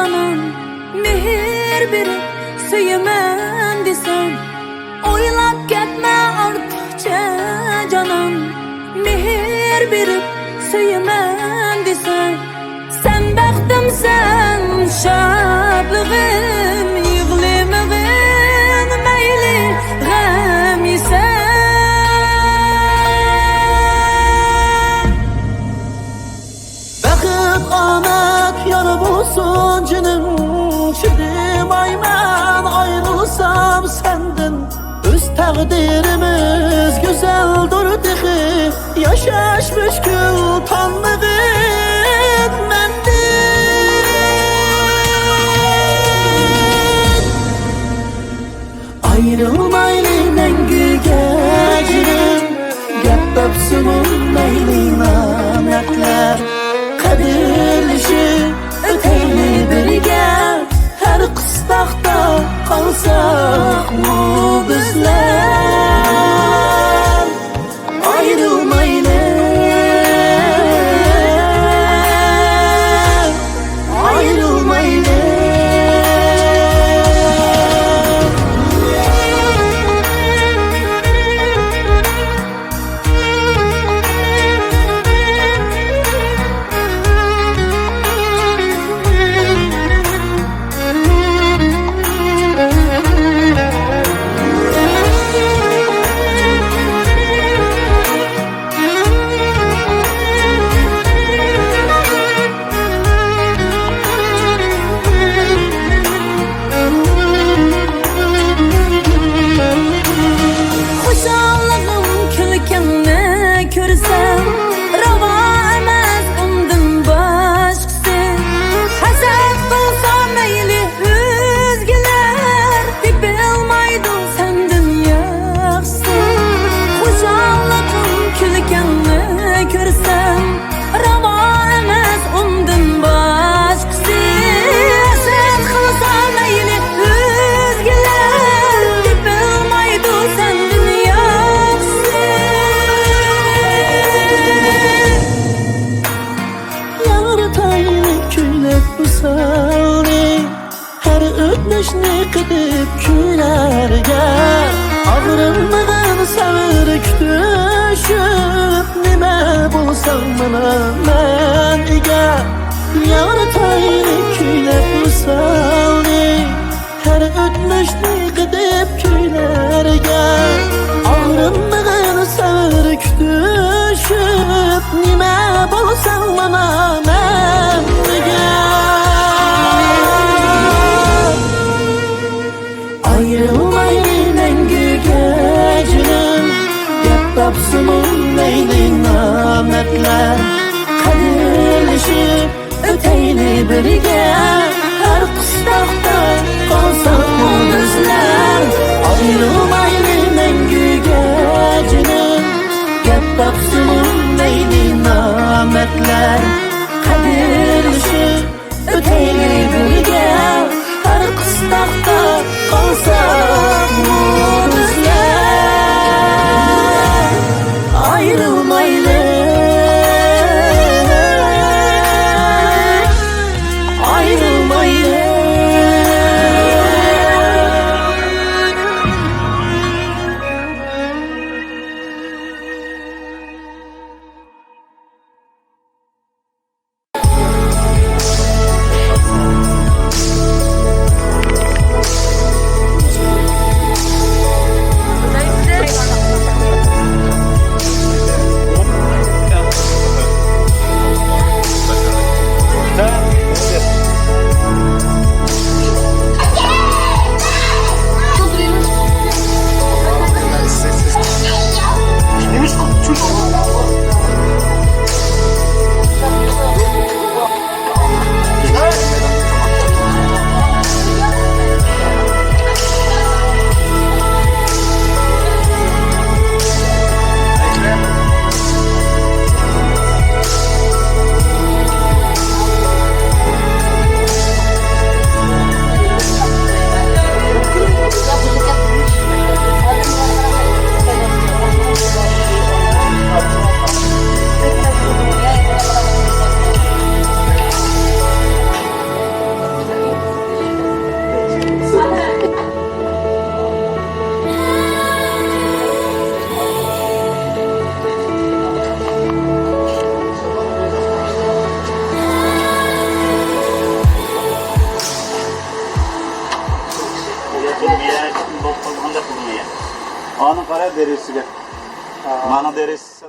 zaman mehir berip söylemen desen, oylap ketme artıkça canan. Mehir berip söylemen desen, sen baxtımsan şadlığım, yığılmağın meyli gam isen. Baxıt amat yar bulsun canım, şirim ayman ayrılsam senden. Öz takdirimiz güzeldir dığı, yaşaş müşkül tanlıgın mendin. Ayrılmaylı mengü gecirim, gap tapsımın meyli nametler. Kadirlişi öteyli birge, her kıstakta kalsak mı bizler? Ayrılmaylı, ayrılmaylı. Her ötmüşni qidib kuylarga, ağrınmağın savırık düşüp, nime bulsam bana men ega. Yarataylı küylep usalni, her ötmüşni qidib kuylarga, ağrınmağın savırık düşüp, nime bulsam bana men ega. Ayrılmaylı mengü gecirim, gap tapsımın meyli nametler. Kadirlişip öteyli birge, her kıstakta kalsak mı bizler? Ayrılmaylı mengü gecirim, gap tapsımın meyli nametler. Kadirlişip öteyli birge, her kıstakta kalsak mı bizler? Ayrılmaylı, ayrılmaylı. deresiga. Mana deresi